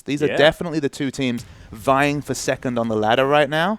eSports. These are definitely the two teams vying for second on the ladder right now,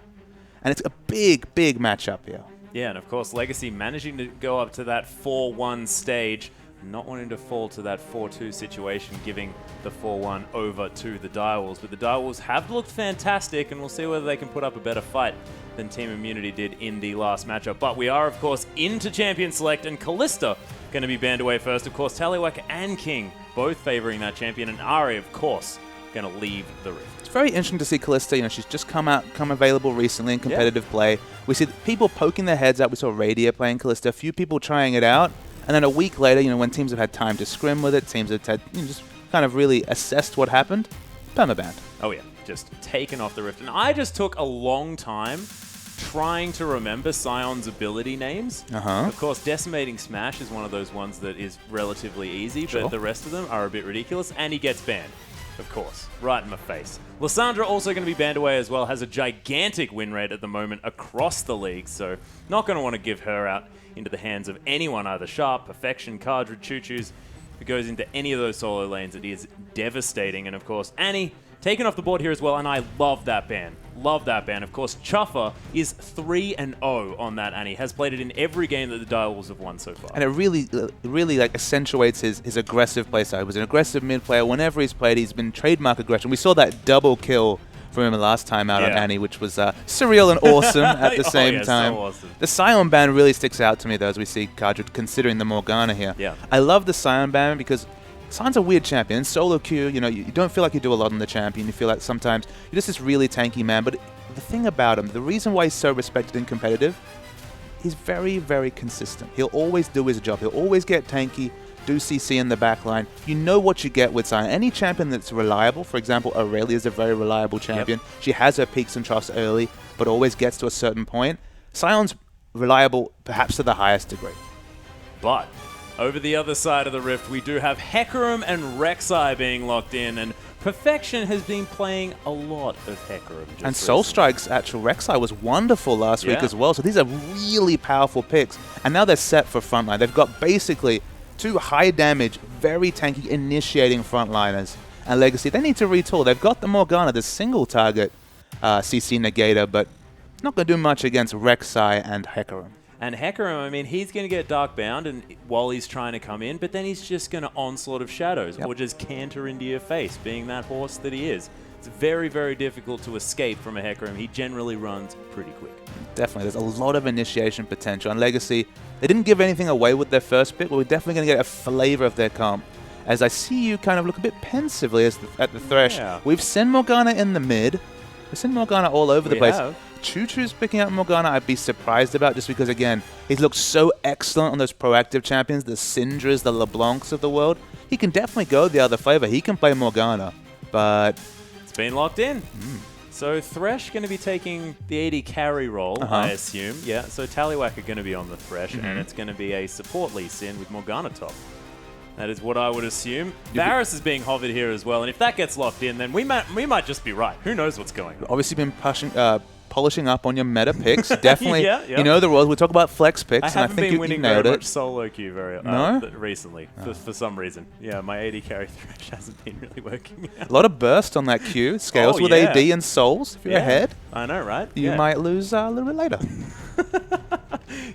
and it's a big, big matchup here. Yeah, and of course, Legacy managing to go up to that 4-1 stage, not wanting to fall to that 4-2 situation, giving the 4-1 over to the Direwolves. But the Direwolves have looked fantastic, and we'll see whether they can put up a better fight than Team Immunity did in the last matchup. But we are, of course, into Champion Select, and Kalista going to be banned away first. Of course, Tallywhacker and King both favoring that champion, and Ari, of course, going to leave the Rift. It's very interesting to see Kalista. You know, she's just come available recently in competitive play. We see people poking their heads out. We saw Radia playing Kalista, a few people trying it out, and then a week later, you know, when teams have had time to scrim with it, teams have had, you know, just kind of really assessed what happened, permabanned. Oh yeah, just taken off the Rift. And I just took a long time trying to remember Sion's ability names. Of course, Decimating Smash is one of those ones that is relatively easy, but the rest of them are a bit ridiculous, and he gets banned. Of course, right in my face. Lysandra also going to be banned away as well, has a gigantic win rate at the moment across the league, so not going to want to give her out into the hands of anyone, either Sharp, Perfection, Cardred, Choo-Choos. If it goes into any of those solo lanes, it is devastating. And of course, Annie taken off the board here as well, and I love that ban. Love that ban. Of course, Chuffer is 3-0 on that Annie. Has played it in every game that the Direwolves have won so far. And it really like accentuates his aggressive playstyle. He was an aggressive mid player. Whenever he's played, he's been trademark aggression. We saw that double kill from him last time out on Annie, which was surreal and awesome at the same time. So awesome. The Sion ban really sticks out to me, though, as we see Cardred considering the Morgana here. I love the Sion ban because Sion's a weird champion. In solo queue, you know, you don't feel like you do a lot on the champion. You feel like sometimes you're just this really tanky man. But the thing about him, the reason why he's so respected and competitive, he's very, very consistent. He'll always do his job. He'll always get tanky, do CC in the back line. You know what you get with Sion. Any champion that's reliable, for example, Aurelia is a very reliable champion. She has her peaks and troughs early, but always gets to a certain point. Sion's reliable, perhaps to the highest degree. But over the other side of the Rift, we do have Hecarim and Rek'Sai being locked in, and Perfection has been playing a lot of Hecarim. And Soulstrike's actual Rek'Sai was wonderful last week as well, so these are really powerful picks. And now they're set for frontline. They've got basically two high damage, very tanky initiating frontliners. And Legacy, they need to retool. They've got the Morgana, the single target CC negator, but it's not going to do much against Rek'Sai and Hecarim. And Hecarim, I mean, he's going to get Dark Bound and while he's trying to come in, but then he's just going to Onslaught of Shadows or just canter into your face, being that horse that he is. It's very, very difficult to escape from a Hecarim. He generally runs pretty quick. Definitely. There's a lot of initiation potential. And Legacy, they didn't give anything away with their first pick, but we're definitely going to get a flavor of their comp. As I see you kind of look a bit pensively at the Thresh. We've seen Morgana in the mid. We've seen Morgana all over the place. Choo-Choo's picking up Morgana, I'd be surprised about, just because, again, he's looked so excellent on those proactive champions, the Syndras, the LeBlancs of the world. He can definitely go the other flavor. He can play Morgana, but it's been locked in. So Thresh going to be taking the AD carry role, I assume. Yeah, so Tallywhacker going to be on the Thresh, and it's going to be a support Lee Sin with Morgana top. That is what I would assume. Varus is being hovered here as well, and if that gets locked in, then we might just be right. Who knows what's going on? Obviously been polishing up on your meta picks. Definitely, you know the rules. We talk about flex picks, and I think you nailed it. Much solo queue recently for some reason. Yeah, my AD carry Thresh hasn't been really working out. A lot of burst on that queue. Scales with AD and souls. If you're ahead, I know, right? You might lose a little bit later.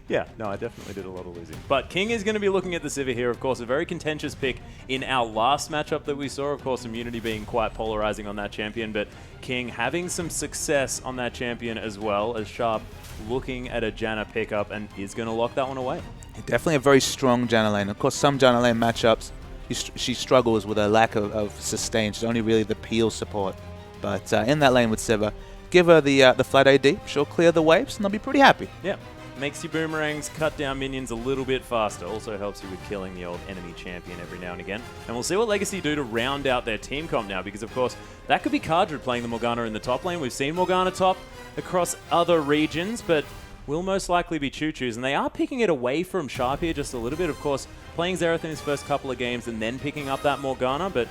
Yeah, no, I definitely did a lot of losing. But King is going to be looking at the Sivir here, of course, a very contentious pick in our last matchup that we saw. Of course, Immunity being quite polarizing on that champion, but King having some success on that champion as well, as Sharp looking at a Janna pickup and is going to lock that one away. Definitely a very strong Janna lane. Of course, some Janna lane matchups, she struggles with a lack of sustain. She's only really the peel support. But in that lane with Sivir, give her the flat AD. She'll clear the waves, and they'll be pretty happy. Yeah. Makes your boomerangs cut down minions a little bit faster. Also helps you with killing the old enemy champion every now and again. And we'll see what Legacy do to round out their team comp now, because of course that could be Cardred playing the Morgana in the top lane. We've seen Morgana top across other regions, but will most likely be Choo-Choos. And they are picking it away from Sharp here just a little bit. Of course, playing Xerath in his first couple of games and then picking up that Morgana, but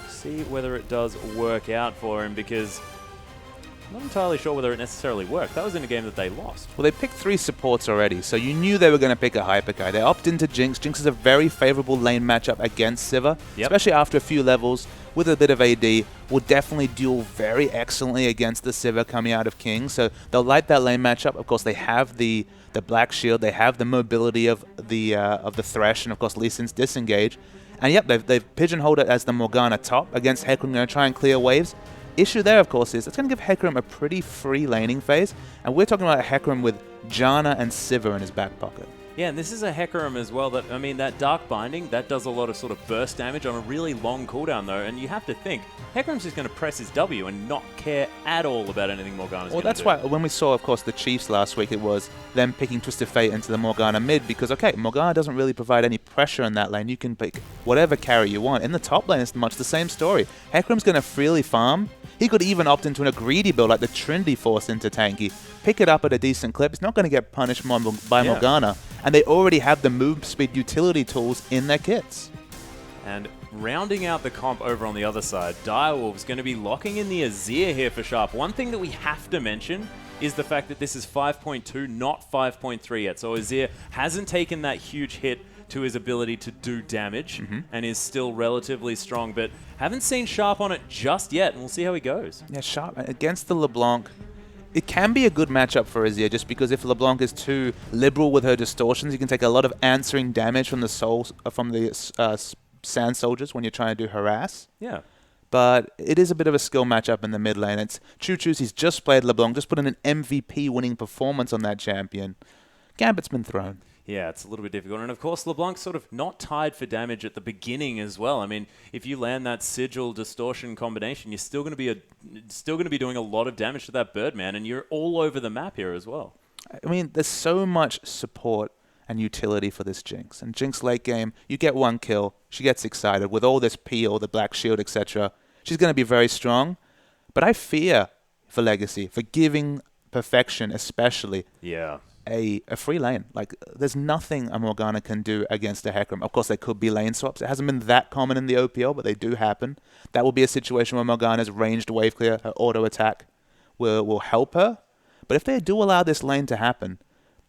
see whether it does work out for him, because I'm not entirely sure whether it necessarily worked. That was in a game that they lost. Well, they picked 3 supports already, so you knew they were going to pick a hyper guy. They opt into Jinx. Jinx is a very favorable lane matchup against Sivir, especially after a few levels with a bit of AD. will definitely duel very excellently against the Sivir coming out of King. So they'll light that lane matchup. Of course, they have the Black Shield. They have the mobility of the Thresh, and of course, Lee Sin's disengage. And yep, they've pigeonholed it as the Morgana top against Hecarim. Going to try and clear waves. Issue there, of course, is it's going to give Hecarim a pretty free laning phase. And we're talking about Hecarim with Janna and Sivir in his back pocket. Yeah, and this is a Hecarim as well that, I mean, that Dark Binding, that does a lot of sort of burst damage on a really long cooldown, though, and you have to think, Hecarim's just going to press his W and not care at all about anything Morgana's going to do. Well, that's why when we saw, of course, the Chiefs last week, it was them picking Twisted Fate into the Morgana mid, because, okay, Morgana doesn't really provide any pressure in that lane. You can pick whatever carry you want. In the top lane, it's much the same story. Hecarim's going to freely farm. He could even opt into a greedy build like the Trinity Force into tanky, pick it up at a decent clip. He's not going to get punished by Morgana. And they already have the move speed utility tools in their kits. And rounding out the comp over on the other side, Direwolf's going to be locking in the Azir here for Sharp. One thing that we have to mention is the fact that this is 5.2, not 5.3 yet. So Azir hasn't taken that huge hit to his ability to do damage and is still relatively strong, but haven't seen Sharp on it just yet, and we'll see how he goes. Yeah, Sharp against the LeBlanc. It can be a good matchup for Azir, just because if LeBlanc is too liberal with her distortions, you can take a lot of answering damage from the Sand Soldiers when you're trying to do harass. Yeah. But it is a bit of a skill matchup in the mid lane. It's Choo-Choo's, he's just played LeBlanc, just put in an MVP winning performance on that champion. Gambit's been thrown. Yeah, it's a little bit difficult. And of course, LeBlanc's sort of not tied for damage at the beginning as well. I mean, if you land that Sigil Distortion combination, you're still going to be doing a lot of damage to that Birdman, and you're all over the map here as well. I mean, there's so much support and utility for this Jinx. And Jinx late game, you get one kill, she gets excited. With all this peel, the Black Shield, etc., she's going to be very strong. But I fear for Legacy, for giving Perfection especially. Yeah. A free lane. Like, there's nothing a Morgana can do against a Hecarim. Of course, they could be lane swaps. It hasn't been that common in the OPL, but they do happen. That will be a situation where Morgana's ranged wave clear, her auto attack will help her. But if they do allow this lane to happen,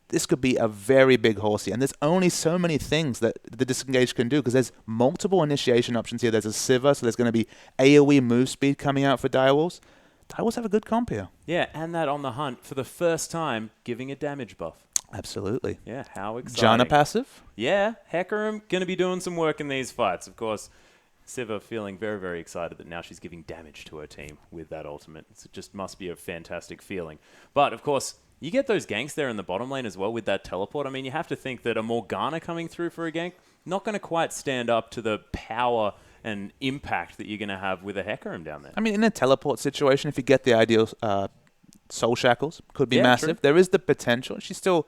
this could be a very big horsey. And there's only so many things that the disengage can do, because there's multiple initiation options here. There's a Sivir, so there's going to be AoE move speed coming out for Direwolves. Direwolves have a good comp here. Yeah, and that on the hunt for the first time, giving a damage buff. Absolutely. Yeah, how exciting. Janna passive? Yeah, Hecarim going to be doing some work in these fights. Of course, Sivir feeling very, very excited that now she's giving damage to her team with that ultimate. It just must be a fantastic feeling. But, of course, you get those ganks there in the bottom lane as well with that teleport. I mean, you have to think that a Morgana coming through for a gank, not going to quite stand up to the power and impact that you're going to have with a Hecarim down there. I mean, in a teleport situation, if you get the ideal Soul Shackles, could be massive. True. There is the potential. She's still...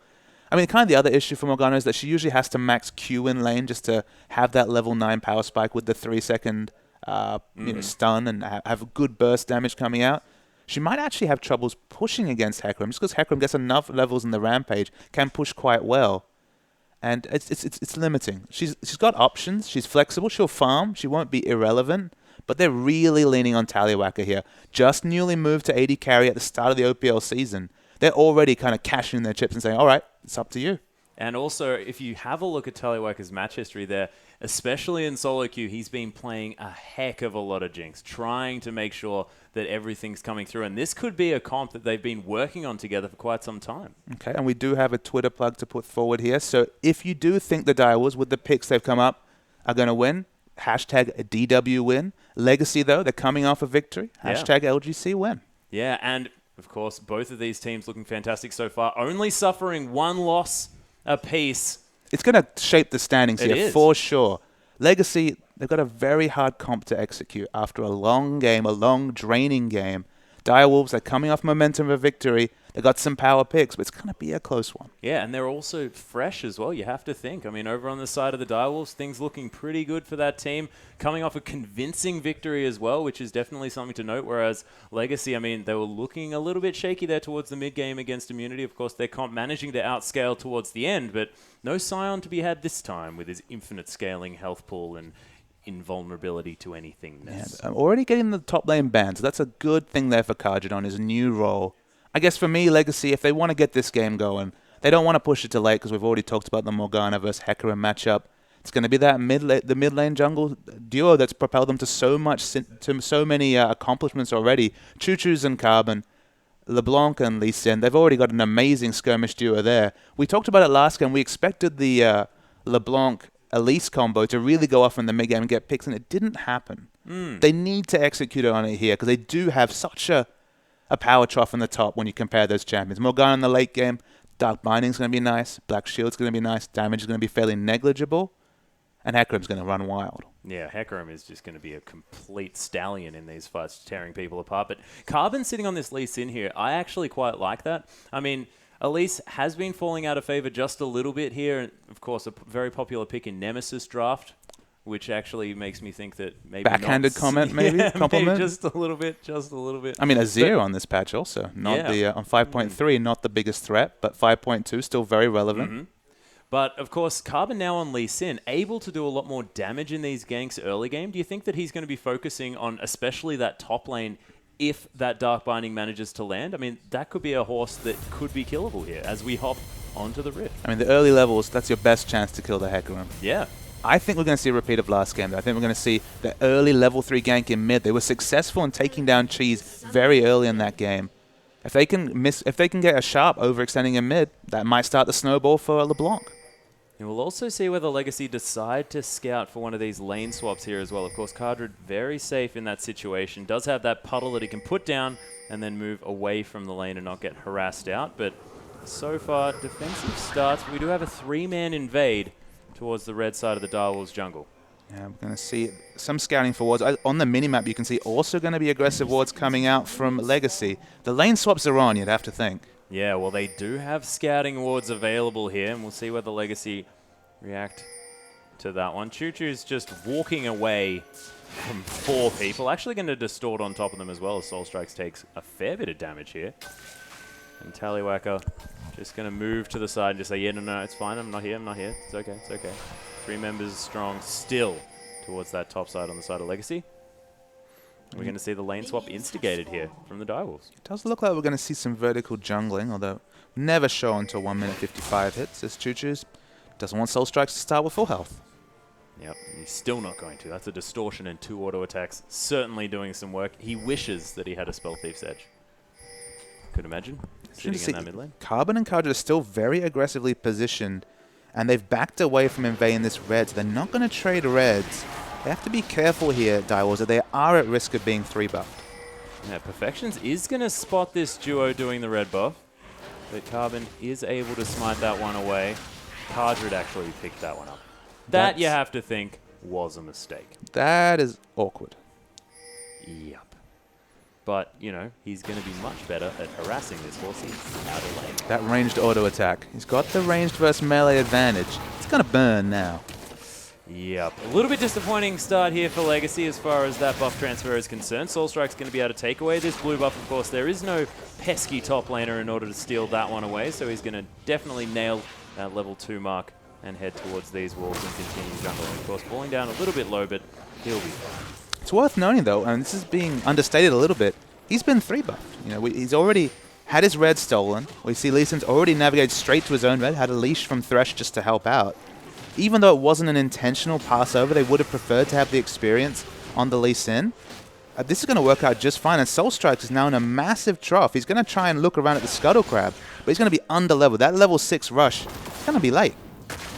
I mean, kind of the other issue for Morgana is that she usually has to max Q in lane just to have that level 9 power spike with the 3-second stun and have good burst damage coming out. She might actually have troubles pushing against Hecarim, just because Hecarim gets enough levels in the Rampage, can push quite well. And it's limiting. She's got options. She's flexible. She'll farm. She won't be irrelevant. But they're really leaning on Tallywacker here. Just newly moved to AD carry at the start of the OPL season. They're already kind of cashing in their chips and saying, all right, it's up to you. And also, if you have a look at Tallywacker's match history there, especially in solo queue, he's been playing a heck of a lot of Jinx, trying to make sure that everything's coming through. And this could be a comp that they've been working on together for quite some time. Okay, and we do have a Twitter plug to put forward here. So if you do think the Direwolves, with the picks they've come up, are going to win, hashtag DW win. Legacy, though, they're coming off a victory. Hashtag LGC win. Yeah, and of course, both of these teams looking fantastic so far, only suffering one loss apiece. It's going to shape the standings here for sure. Legacy, they've got a very hard comp to execute after a long game, a long, draining game. Direwolves are coming off momentum of a victory. They got some power picks, but it's going to be a close one. Yeah, and they're also fresh as well, you have to think. I mean, over on the side of the Direwolves, things looking pretty good for that team. Coming off a convincing victory as well, which is definitely something to note, whereas Legacy, I mean, they were looking a little bit shaky there towards the mid-game against Immunity. Of course, their comp managing to outscale towards the end, but no Sion to be had this time with his infinite scaling health pool and invulnerability to anythingness. Yeah, I'm already getting the top lane banned, so that's a good thing there for Khajiit on his new role. I guess for me, Legacy, if they want to get this game going, they don't want to push it to late because we've already talked about the Morgana versus Hecarim matchup. It's going to be that the mid lane jungle duo that's propelled them to so many accomplishments already. Choo-Choo's and Carbon, LeBlanc and Lee Sin. They've already got an amazing skirmish duo there. We talked about it last game. We expected the LeBlanc Elise combo to really go off in the mid game and get picks, and it didn't happen. They need to execute on it here because they do have such a power trough in the top when you compare those champions. Morgana in the late game, Dark Binding's going to be nice, Black Shield's going to be nice, damage is going to be fairly negligible, and Hecarim's going to run wild. Yeah, Hecarim is just going to be a complete stallion in these fights, tearing people apart. But Carbon sitting on this Lee Sin here, I actually quite like that. I mean, Elise has been falling out of favor just a little bit here. And of course, a very popular pick in Nemesis draft, which actually makes me think that maybe backhanded comment, maybe? Yeah, compliment? Maybe just a little bit. I mean, Azir on this patch also. Not the on 5.3, not the biggest threat, but 5.2 still very relevant. But, of course, Carbon now on Lee Sin, able to do a lot more damage in these ganks early game. Do you think that he's going to be focusing on especially that top lane if that Dark Binding manages to land? I mean, that could be a horse that could be killable here as we hop onto the Rift. I mean, the early levels, that's your best chance to kill the Hecarim. Yeah. I think we're going to see a repeat of last game. I think we're going to see the early level 3 gank in mid. They were successful in taking down Cheese very early in that game. If they can get a sharp overextending in mid, that might start the snowball for LeBlanc. And we'll also see whether Legacy decide to scout for one of these lane swaps here as well. Of course, Cardred very safe in that situation. Does have that puddle that he can put down and then move away from the lane and not get harassed out. But so far, defensive starts. We do have a 3-man invade towards the red side of the Direwolves jungle. Yeah, we're going to see some scouting for wards. On the minimap, you can see also going to be aggressive wards coming out from Legacy. The lane swaps are on, you'd have to think. Yeah, well, they do have scouting wards available here, and we'll see whether Legacy react to that one. Choo-Choo's just walking away from 4 people. Actually going to distort on top of them as well, as Soul Strikes takes a fair bit of damage here. And Tallywhacker just going to move to the side and just say, yeah, no, it's fine. I'm not here. It's okay. 3 members strong still towards that top side on the side of Legacy. We're going to see the lane swap instigated here from the Direwolves. It does look like we're going to see some vertical jungling, although never show until 1 minute 55 hits as Choo-Choo's doesn't want Soul Strikes to start with full health. Yep, he's still not going to. That's a distortion and 2 auto attacks. Certainly doing some work. He wishes that he had a Spell Thief's Edge. Could imagine sitting in that mid lane. Carbon and Cardred are still very aggressively positioned, and they've backed away from invading this red, so they're not going to trade reds. They have to be careful here, Direwolves, that they are at risk of being 3-buffed. Yeah, Perfections is going to spot this duo doing the red buff, but Carbon is able to smite that one away. Cardred actually picked that one up. That, you have to think, was a mistake. That is awkward. Yep. But, you know, he's going to be much better at harassing this horse out of lane. That ranged auto attack. He's got the ranged versus melee advantage. It's going to burn now. Yep. A little bit disappointing start here for Legacy as far as that buff transfer is concerned. Soul Strike's going to be able to take away this blue buff, of course. There is no pesky top laner in order to steal that one away, so he's going to definitely nail that level 2 mark and head towards these walls and continue jungling. Of course, falling down a little bit low, but he'll be fine. It's worth noting, though, and this is being understated a little bit, he's been 3-buffed. You know, he's already had his red stolen. We see Lee Sin's already navigated straight to his own red, had a leash from Thresh just to help out. Even though it wasn't an intentional pass over, they would have preferred to have the experience on the Lee Sin. This is going to work out just fine, and Soul Strikes is now in a massive trough. He's going to try and look around at the Scuttle Crab, but he's going to be under level. That level 6 rush is going to be late.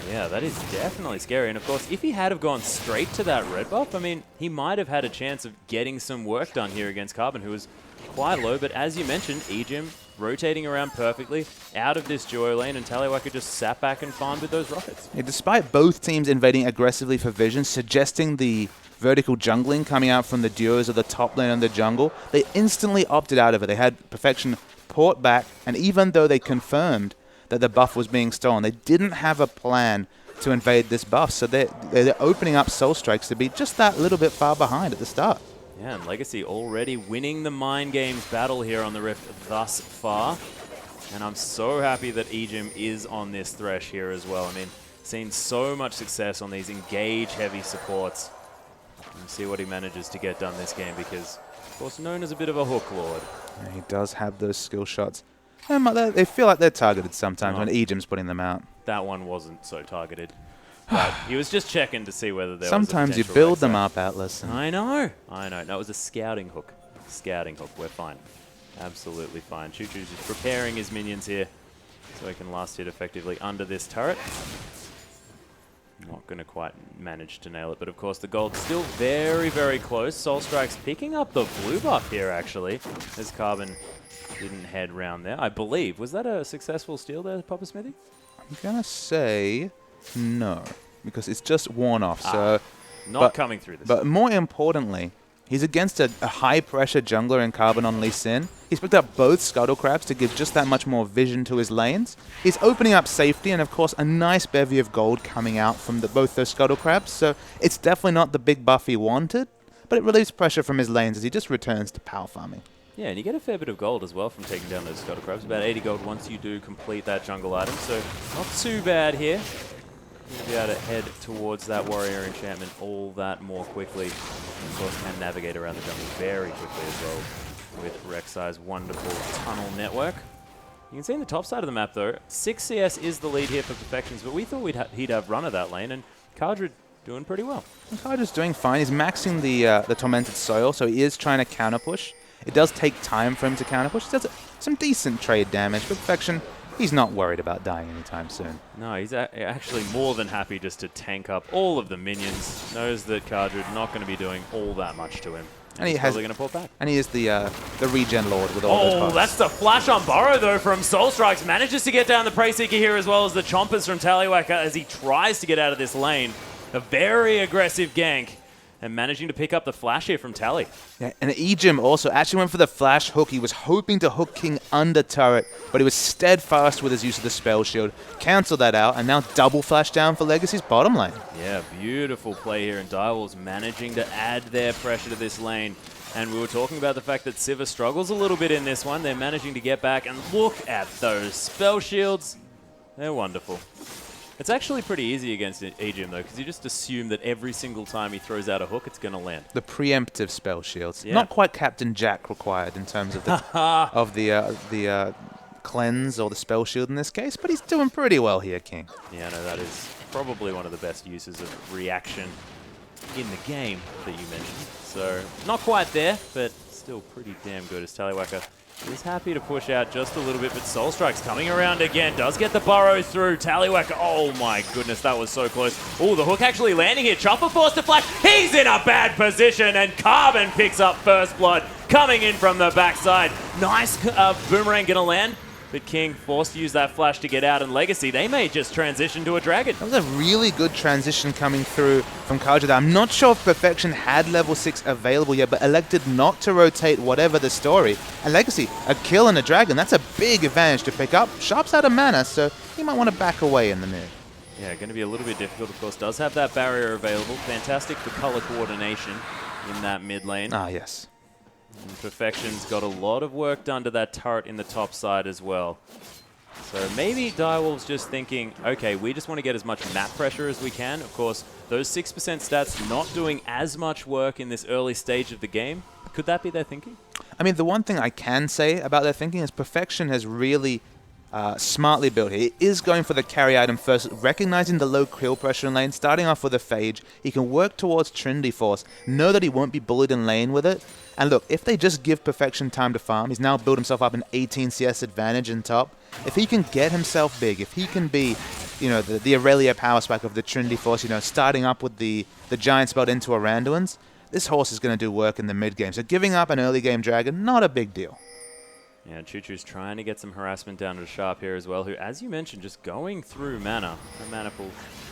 Yeah, that is definitely scary. And of course, if he had have gone straight to that red buff, I mean, he might have had a chance of getting some work done here against Carbon, who was quite low. But as you mentioned, Ejim rotating around perfectly out of this duo lane, and Tallywhacker just sat back and farmed with those rockets. Yeah, despite both teams invading aggressively for vision, suggesting the vertical jungling coming out from the duos of the top lane and the jungle, they instantly opted out of it. They had Perfection port back, and even though they confirmed that the buff was being stolen, they didn't have a plan to invade this buff, so they're opening up Soul Strikes to be just that little bit far behind at the start. Yeah, and Legacy already winning the Mind Games battle here on the Rift thus far. And I'm so happy that Ejim is on this Thresh here as well. I mean, seen so much success on these engage-heavy supports. And see what he manages to get done this game because, of course, known as a bit of a hook lord. Yeah, he does have those skill shots. They feel like they're targeted sometimes when Ejim's putting them out. That one wasn't so targeted. but he was just checking to see whether there Sometimes was you build them up, Atlas. I know. No, it was a scouting hook. Scouting hook. We're fine. Absolutely fine. Choo Choo's just preparing his minions here so he can last hit effectively under this turret. Not going to quite manage to nail it, but of course the gold's still very, very close. Soul Strike's picking up the blue buff here, actually, as Carbon didn't head round there, I believe. Was that a successful steal there, Papa Smithy? I'm going to say no, because it's just worn off. Not coming through this. But more importantly, he's against a high-pressure jungler in Carbon on Lee Sin. He's picked up both Scuttle Crabs to give just that much more vision to his lanes. He's opening up safety and, of course, a nice bevy of gold coming out from both those Scuttle Crabs. So it's definitely not the big buff he wanted, but it relieves pressure from his lanes as he just returns to power farming. Yeah, and you get a fair bit of gold as well from taking down those Scuttle Crabs. About 80 gold once you do complete that jungle item, so not too bad here. You'll be able to head towards that warrior enchantment all that more quickly. And of course, can navigate around the jungle very quickly as well with Rek'Sai's wonderful tunnel network. You can see in the top side of the map, though, 6 CS is the lead here for Perfections, but we thought he'd have run of that lane, and Cardred doing pretty well. Cardred's doing fine. He's maxing the Tormented Soil, so he is trying to counter-push. It does take time for him to counter-push. He does some decent trade damage, but Perfection, he's not worried about dying anytime soon. No, he's actually more than happy just to tank up all of the minions. Knows that Cardred not going to be doing all that much to him. And he's probably going to pull back. And he is the regen lord with all those buffs. That's the flash on Burrow, though, from Soul Strikes. Manages to get down the Prey Seeker here, as well as the Chompers from Tallywhacker as he tries to get out of this lane. A very aggressive gank. And managing to pick up the flash here from Tally. Yeah, and Ejim also actually went for the flash hook. He was hoping to hook King under turret, but he was steadfast with his use of the spell shield. Cancelled that out, and now double flash down for Legacy's bottom lane. Yeah, beautiful play here, and Direwolves managing to add their pressure to this lane. And we were talking about the fact that Sivir struggles a little bit in this one. They're managing to get back, and look at those spell shields. They're wonderful. It's actually pretty easy against Ejim, though, because you just assume that every single time he throws out a hook, it's going to land. The preemptive spell shields. Yeah. Not quite Captain Jack required in terms of the cleanse or the spell shield in this case, but he's doing pretty well here, King. Yeah, no, that is probably one of the best uses of reaction in the game that you mentioned. So, not quite there, but still pretty damn good as Tallywhacker. He's happy to push out just a little bit, but Soul Strike's coming around again. Does get the burrow through. Tallywhacker, oh my goodness, that was so close. Oh, the hook actually landing here. Chopper forced to flash. He's in a bad position, and Carbon picks up first blood coming in from the backside. Nice boomerang gonna land, but King forced to use that flash to get out, and Legacy, they may just transition to a dragon. That was a really good transition coming through from Kajada. I'm not sure if Perfection had level 6 available yet, but elected not to rotate whatever the story. And Legacy, a kill and a dragon, that's a big advantage to pick up. Sharp's out of mana, so he might want to back away in the mid. Yeah, going to be a little bit difficult, of course. Does have that barrier available. Fantastic for color coordination in that mid lane. Ah, yes. And Perfection's got a lot of work done to that turret in the top side as well. So maybe Direwolves just thinking, okay, we just want to get as much map pressure as we can. Of course, those 6% stats not doing as much work in this early stage of the game. Could that be their thinking? I mean, the one thing I can say about their thinking is Perfection has really smartly built here. He is going for the carry item first, recognizing the low kill pressure in lane, starting off with a Phage. He can work towards Trinity Force, know that he won't be bullied in lane with it. And look, if they just give Perfection time to farm, he's now built himself up an 18 CS advantage in top. If he can get himself big, if he can be, you know, the Aurelia power spike of the Trinity Force, you know, starting up with the giant spell into Aranduans, this horse is going to do work in the mid game. So giving up an early game dragon, not a big deal. Yeah, Choo Choo's trying to get some harassment down to Sharp here as well, who, as you mentioned, just going through mana. The mana pool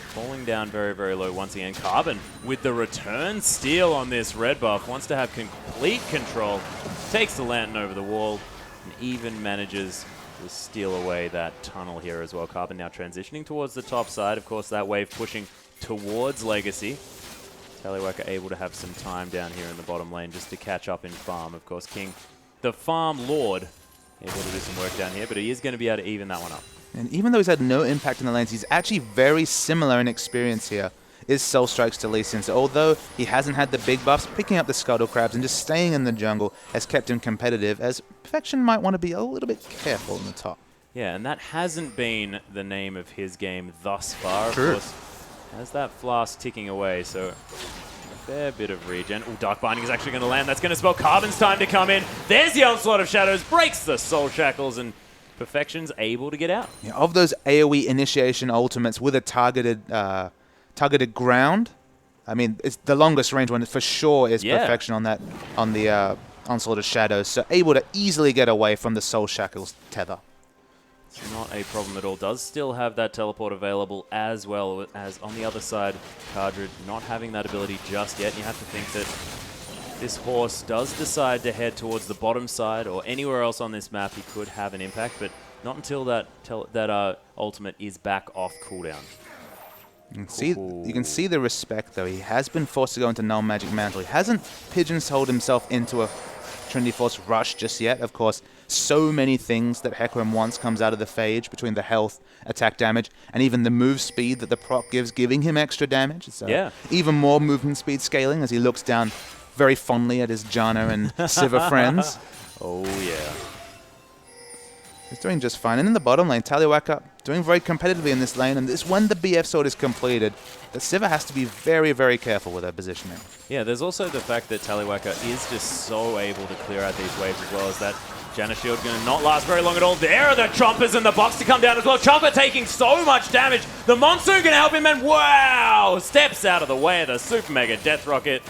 falling down very, very low once again. Carbon with the return steal on this red buff. Wants to have complete control. Takes the lantern over the wall and even manages to steal away that tunnel here as well. Carbon now transitioning towards the top side. Of course, that wave pushing towards Legacy. Tallywhacker able to have some time down here in the bottom lane just to catch up in farm. Of course, King, the farm lord, able to do some work down here, but he is going to be able to even that one up. And even though he's had no impact in the lanes, he's actually very similar in experience here. Is Soul Strikes to Lee Sin. So although he hasn't had the big buffs, picking up the Scuttle Crabs and just staying in the jungle has kept him competitive, as Perfection might want to be a little bit careful in the top. Yeah, and that hasn't been the name of his game thus far. True. Of course, Has that flask ticking away, so a fair bit of regen. Oh, Dark Binding is actually going to land. That's going to spell Carbon's time to come in. There's the Onslaught of Shadows, breaks the Soul Shackles, and Perfection's able to get out. Yeah, of those AoE initiation ultimates with a targeted ground, I mean, it's the longest range one for sure is Perfection on the Onslaught of Shadows, so able to easily get away from the Soul Shackles tether. It's not a problem at all. Does still have that teleport available as well as on the other side, Cardred not having that ability just yet. You have to think that this horse does decide to head towards the bottom side or anywhere else on this map he could have an impact, but not until that ultimate is back off cooldown. You can see the respect, though. He has been forced to go into Null Magic Mantle. He hasn't pigeonholed himself into a Trinity Force rush just yet. Of course, so many things that Hecarim wants comes out of the Phage between the health, attack damage, and even the move speed that the proc gives, giving him extra damage. So even more movement speed scaling as he looks down very fondly at his Janna and Sivir friends. Oh, yeah. He's doing just fine. And in the bottom lane, Taliwaka doing very competitively in this lane. And this when the BF sword is completed, that Sivir has to be very, very careful with her positioning. Yeah, there's also the fact that Taliwaka is just so able to clear out these waves as well as that Janna shield going to not last very long at all. There are the Chompers in the box to come down as well. Chomper taking so much damage. The Monsoon going to help him, and wow! Steps out of the way of the Super Mega Death Rocket.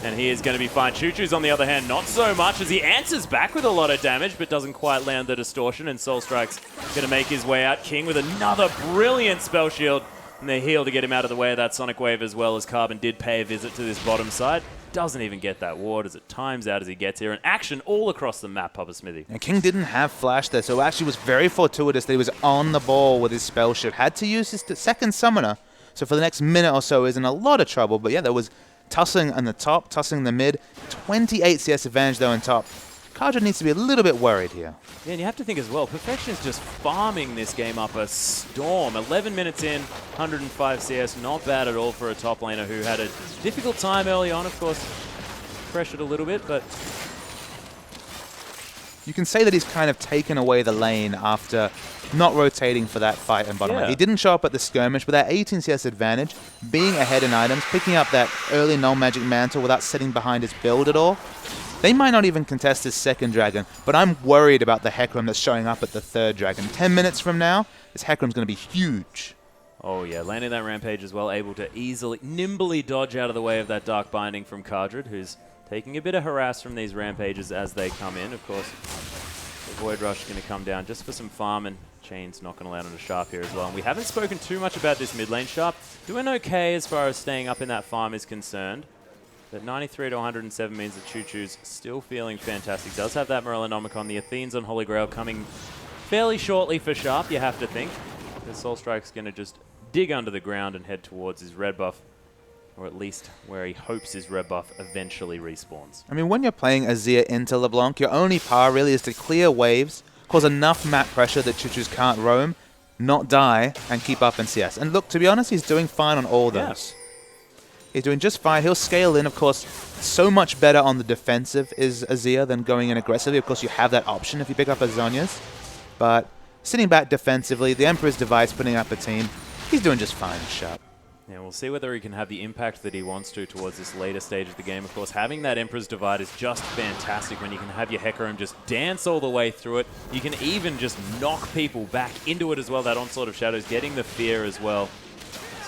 And he is going to be fine. Choo Choo's, on the other hand, not so much as he answers back with a lot of damage, but doesn't quite land the distortion. And Soul Strike's going to make his way out. King with another brilliant spell shield. And the heal to get him out of the way of that Sonic Wave as well, as Carbon did pay a visit to this bottom side. Doesn't even get that ward as it times out as he gets here. And action all across the map, Papa Smithy. And King didn't have flash there, so it actually was very fortuitous that he was on the ball with his spell shield. Had to use his second summoner. So for the next minute or so, he's in a lot of trouble. But yeah, there was tussling on the top, tussling in the mid. 28 CS advantage though on top. Cardred needs to be a little bit worried here. Yeah, and you have to think as well, Perfection's just farming this game up a storm. 11 minutes in, 105 CS, not bad at all for a top laner who had a difficult time early on, of course. Pressured a little bit, but you can say that he's kind of taken away the lane after not rotating for that fight in bottom lane. He didn't show up at the skirmish, but that 18 CS advantage, being ahead in items, picking up that early Null Magic Mantle without sitting behind his build at all. They might not even contest his second dragon, but I'm worried about the Hecarim that's showing up at the third dragon. 10 minutes from now, this Hecarim's going to be huge. Oh yeah, landing that Rampage as well, able to nimbly dodge out of the way of that Dark Binding from Cardred, who's taking a bit of harass from these Rampages as they come in. Of course, the Void Rush is going to come down just for some farm, and Chain's not going to land on a Sharp here as well. And we haven't spoken too much about this mid lane. Sharp doing okay as far as staying up in that farm is concerned. But 93 to 107 means that Choo Choo's still feeling fantastic. Does have that Morellonomicon. The Athenes on Holy Grail coming fairly shortly for Sharp, you have to think. The Soul Strike's going to just dig under the ground and head towards his red buff. Or at least where he hopes his red buff eventually respawns. I mean, when you're playing Azir into LeBlanc, your only power really is to clear waves, cause enough map pressure that Choo Choo's can't roam, not die, and keep up in CS. And look, to be honest, he's doing fine on all those. He's doing just fine. He'll scale in, of course. So much better on the defensive is Azir than going in aggressively. Of course, you have that option if you pick up Azonia's. But sitting back defensively, the Emperor's Device putting up a team, he's doing just fine, Sharp. Yeah, we'll see whether he can have the impact that he wants to towards this later stage of the game. Of course, having that Emperor's Divide is just fantastic when you can have your Hecarim just dance all the way through it. You can even just knock people back into it as well, that Onslaught of Shadows, getting the fear as well.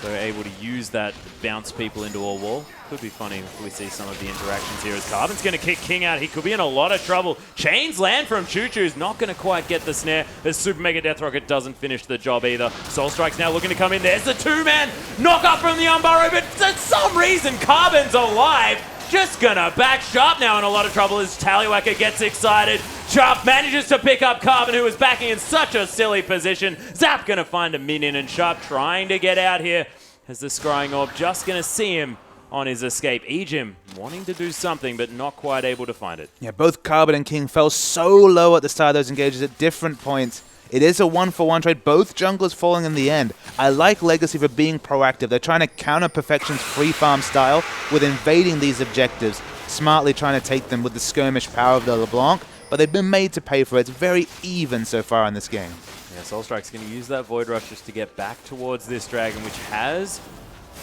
So able to use that, bounce people into a wall. Could be funny if we see some of the interactions here as Carbon's going to kick King out. He could be in a lot of trouble. Chains land from Choo Choo's, not going to quite get the snare as Super Mega Death Rocket doesn't finish the job either. Soul Strike's now looking to come in. There's the two-man knock up from the Unburrow, but for some reason Carbon's alive. Just going to back Sharp now in a lot of trouble as Taliwaka gets excited. Sharp manages to pick up Carbon, who is backing in such a silly position. Zap going to find a minion, and Sharp trying to get out here as the Scrying Orb just going to see him on his escape. Ejim wanting to do something, but not quite able to find it. Yeah, both Carbon and King fell so low at the start of those engages at different points. It is a one-for-one trade. Both junglers falling in the end. I like Legacy for being proactive. They're trying to counter Perfection's free farm style with invading these objectives, smartly trying to take them with the skirmish power of the LeBlanc, but they've been made to pay for it. It's very even so far in this game. Yeah, Soul Strike's going to use that Void Rush just to get back towards this dragon, which has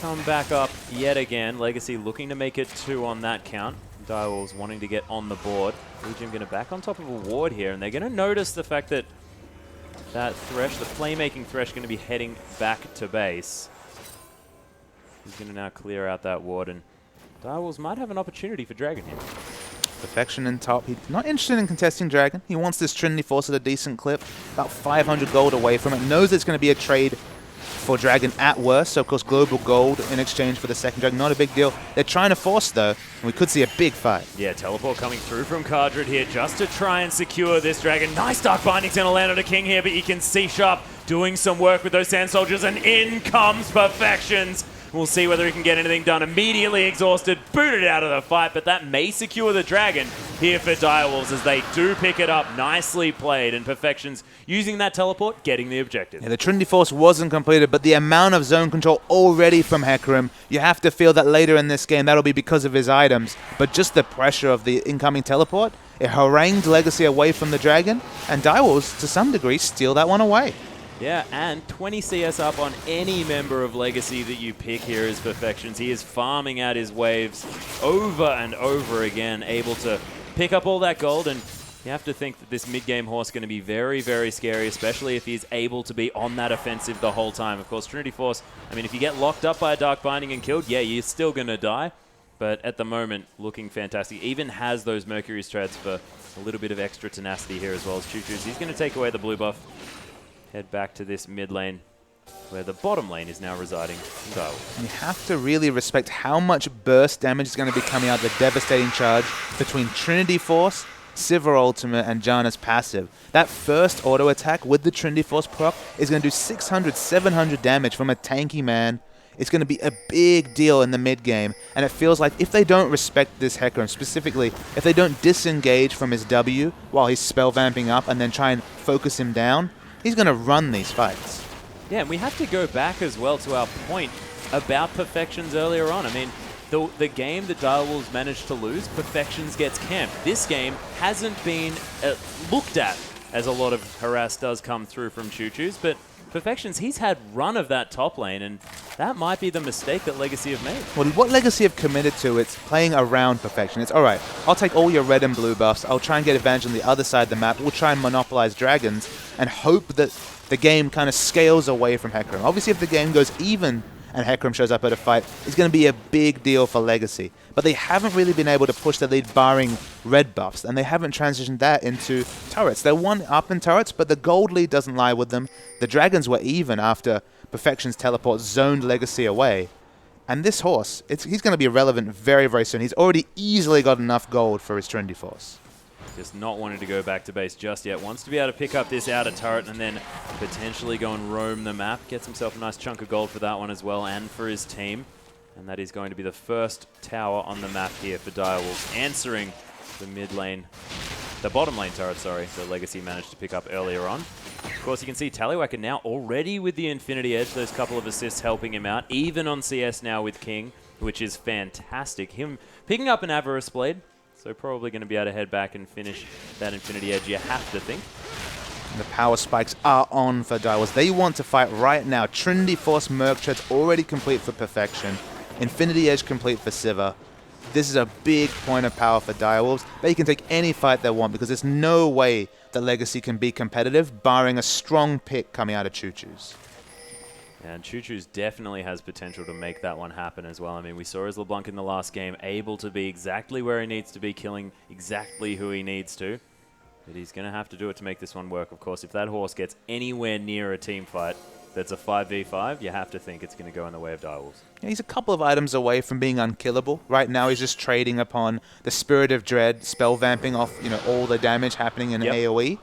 come back up yet again. Legacy looking to make it 2 on that count. Direwolves wanting to get on the board. Legion going to back on top of a ward here, and they're going to notice the fact that that Thresh, the playmaking Thresh, going to be heading back to base. He's going to now clear out that ward, and Direwolves might have an opportunity for Dragon here. Perfection in top. He's not interested in contesting Dragon. He wants this Trinity Force at a decent clip, about 500 gold away from it. Knows it's going to be a trade for Dragon at worst, so of course global gold in exchange for the second Dragon, not a big deal. They're trying to force though, and we could see a big fight. Yeah, teleport coming through from Cardred here just to try and secure this Dragon. Nice Dark Binding's going to land on a King here, but you can see Sharp doing some work with those Sand Soldiers, and in comes Perfections. We'll see whether he can get anything done. Immediately exhausted, booted out of the fight, but that may secure the Dragon here for Direwolves as they do pick it up. Nicely played, and Perfections using that teleport, getting the objective. Yeah, the Trinity Force wasn't completed, but the amount of zone control already from Hecarim, you have to feel that later in this game, that'll be because of his items, but just the pressure of the incoming teleport, it harangued Legacy away from the Dragon, and Direwolves, to some degree, steal that one away. Yeah, and 20 CS up on any member of Legacy that you pick here as Perfections. He is farming out his waves over and over again, able to pick up all that gold, and you have to think that this mid-game horse is going to be very, very scary, especially if he's able to be on that offensive the whole time. Of course, Trinity Force, I mean, if you get locked up by a Dark Binding and killed, yeah, you're still going to die, but at the moment, looking fantastic. Even has those Mercury's Treads for a little bit of extra tenacity here as well as Choo-Choo's. He's going to take away the blue buff. Head back to this mid lane, where the bottom lane is now residing in Direwolves. You have to really respect how much burst damage is going to be coming out of the devastating charge between Trinity Force, Sivir Ultimate, and Janna's passive. That first auto attack with the Trinity Force proc is going to do 600, 700 damage from a tanky man. It's going to be a big deal in the mid game, and it feels like if they don't respect this Hecarim, specifically if they don't disengage from his W while he's spell vamping up and then try and focus him down, he's going to run these fights. Yeah, and we have to go back as well to our point about Perfections earlier on. I mean, the game that Direwolves managed to lose, Perfections gets camped. This game hasn't been looked at as a lot of harass does come through from Choo-Choo's, but Perfections, he's had run of that top lane, and that might be the mistake that Legacy have made. Well, what Legacy have committed to, it's playing around Perfection. It's, all right, I'll take all your red and blue buffs, I'll try and get advantage on the other side of the map, we'll try and monopolize dragons, and hope that the game kind of scales away from Hecarim. Obviously, if the game goes even and Hecarim shows up at a fight, it's going to be a big deal for Legacy. But they haven't really been able to push the lead barring red buffs, and they haven't transitioned that into turrets. They're one up in turrets, but the gold lead doesn't lie with them. The dragons were even after Perfection's teleport zoned Legacy away. And this horse, he's going to be irrelevant very, very soon. He's already easily got enough gold for his Trinity Force. Just not wanting to go back to base just yet. Wants to be able to pick up this outer turret and then potentially go and roam the map. Gets himself a nice chunk of gold for that one as well, and for his team. And that is going to be the first tower on the map here for Direwolves, answering the mid lane, the bottom lane turret, sorry, that Legacy managed to pick up earlier on. Of course, you can see Tallywacker now already with the Infinity Edge, those couple of assists helping him out, even on CS now with King, which is fantastic. Him picking up an Avarice Blade, so probably going to be able to head back and finish that Infinity Edge, you have to think. The power spikes are on for Direwolves. They want to fight right now. Trinity Force Merc Treads already complete for Perfection. Infinity Edge complete for Sivir. This is a big point of power for Direwolves. They can take any fight they want because there's no way that Legacy can be competitive, barring a strong pick coming out of Choo-Choo's. And Choo-Choo's definitely has potential to make that one happen as well. I mean, we saw his LeBlanc in the last game able to be exactly where he needs to be, killing exactly who he needs to. But he's going to have to do it to make this one work. Of course, if that horse gets anywhere near a team fight that's a 5v5, you have to think it's going to go in the way of Direwolves. Yeah, he's a couple of items away from being unkillable. Right now, he's just trading upon the Spirit of Dread, spell vamping off, all the damage happening in AoE.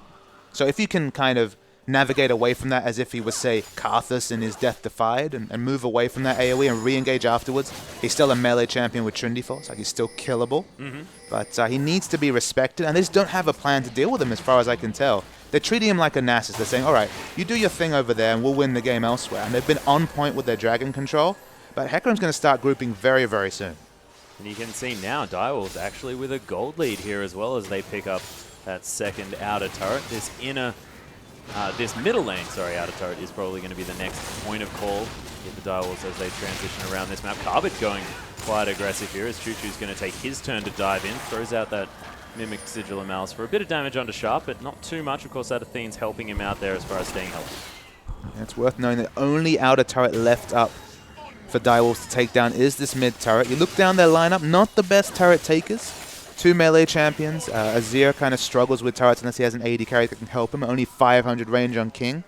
So if you can kind of navigate away from that as if he was, say, Karthus in his Death Defied and move away from that AoE and re-engage afterwards, he's still a melee champion with Trinity Force. Like, he's still killable. But he needs to be respected, and they just don't have a plan to deal with him as far as I can tell. They're treating him like a Nasus. They're saying, all right, you do your thing over there and we'll win the game elsewhere. And they've been on point with their dragon control, but Hecarim's going to start grouping very, very soon. And you can see now Direwolves actually with a gold lead here as well as they pick up that second outer turret. This middle lane, outer turret is probably going to be the next point of call hit the Direwolves as they transition around this map. Carbid going quite aggressive here as Choo-Choo's going to take his turn to dive in. Throws out that Mimic Sigil of Malice for a bit of damage onto Sharp, but not too much. Of course, that Athene's helping him out there as far as staying healthy. Yeah, it's worth knowing that only outer turret left up for Direwolves to take down is this mid turret. You look down their lineup, not the best turret takers. 2 melee champions. Azir kind of struggles with turrets unless he has an AD carry that can help him. Only 500 range on King.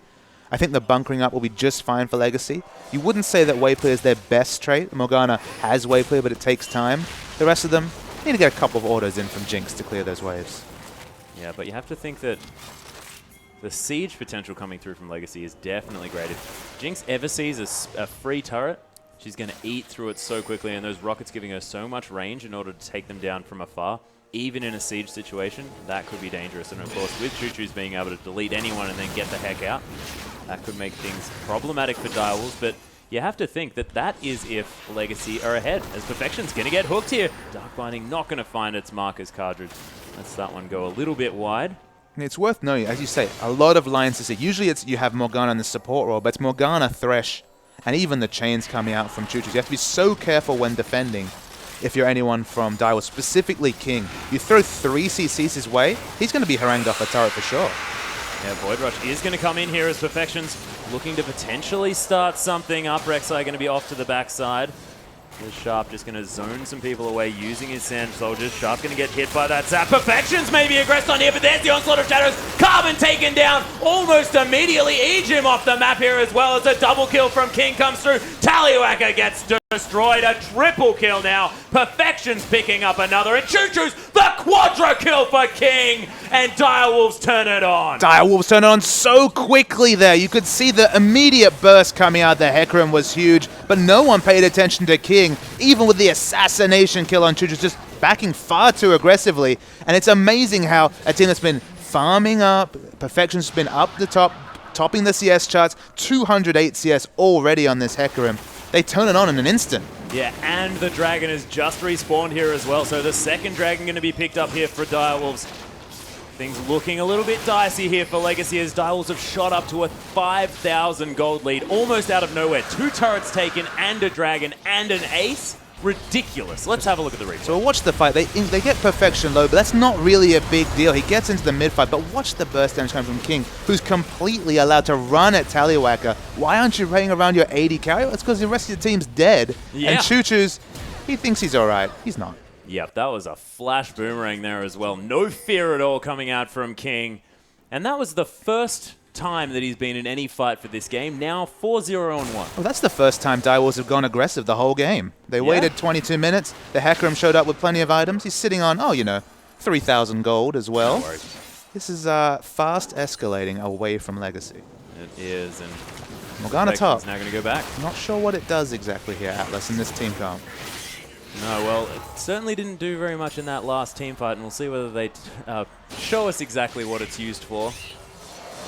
I think the bunkering up will be just fine for Legacy. You wouldn't say that wave clear is their best trait. Morgana has wave clear, but it takes time. The rest of them need to get a couple of autos in from Jinx to clear those waves. Yeah, but you have to think that the siege potential coming through from Legacy is definitely great. If Jinx ever sees a free turret, she's going to eat through it so quickly, and those rockets giving her so much range in order to take them down from afar. Even in a siege situation, that could be dangerous. And of course, with Choo-Choo's being able to delete anyone and then get the heck out, that could make things problematic for Direwolves. But you have to think that that is if Legacy are ahead, as Perfection's going to get hooked here. Dark Binding not going to find its mark as Cartridge. Lets that one go a little bit wide. And it's worth knowing, as you say, a lot of lines to see. Usually it's you have Morgana in the support role, but it's Morgana, Thresh, and even the chains coming out from Choo-Choo. You have to be so careful when defending if you're anyone from Direwolves, specifically King. You throw 3 CCs his way, he's going to be harangued off a turret for sure. Yeah, Void Rush is going to come in here as Perfection's looking to potentially start something up. Rek'Sai going to be off to the backside. There's Sharp just going to zone some people away using his Sand Soldiers. Sharp going to get hit by that Zap. Perfection's maybe aggressed on here, but there's the Onslaught of Shadows. Carbon taken down almost immediately. Ejim off the map here as well as a double kill from King comes through. Tallywacker gets destroyed. A triple kill now. Perfection's picking up another. And Choo-Choo's the quadra kill for King. And Direwolves turn it on. Direwolves turn it on so quickly there. You could see the immediate burst coming out. The Hecarim was huge, but no one paid attention to King, even with the assassination kill on Choo-Choo, just backing far too aggressively. And it's amazing how a team that's been farming up, Perfection's been up the top, topping the CS charts, 208 CS already on this Hecarim. They turn it on in an instant. Yeah, and the dragon has just respawned here as well. So the second dragon going to be picked up here for Direwolves. Things looking a little bit dicey here for Legacy as Direwolves have shot up to a 5,000 gold lead, almost out of nowhere. 2 turrets taken and a dragon and an ace. Ridiculous. Let's have a look at the replay. So we'll watch the fight. They get Perfection low, but that's not really a big deal. He gets into the mid fight, but watch the burst damage coming from King, who's completely allowed to run at Tallywacker. Why aren't you running around your AD carry? Well, it's because the rest of your team's dead. Yeah. And Choo-Choo's, he thinks he's all right. He's not. Yep, that was a flash boomerang there as well. No fear at all coming out from King. And that was the first time that he's been in any fight for this game. Now 4-0-1. Well, that's the first time Direwolves have gone aggressive the whole game. They waited 22 minutes. The Hecarim showed up with plenty of items. He's sitting on, 3,000 gold as well. No this is fast escalating away from Legacy. It is, and Morgana top. Now going to go back. Not sure what it does exactly here, Atlas, in this team comp. No, well, it certainly didn't do very much in that last team fight, and we'll see whether they show us exactly what it's used for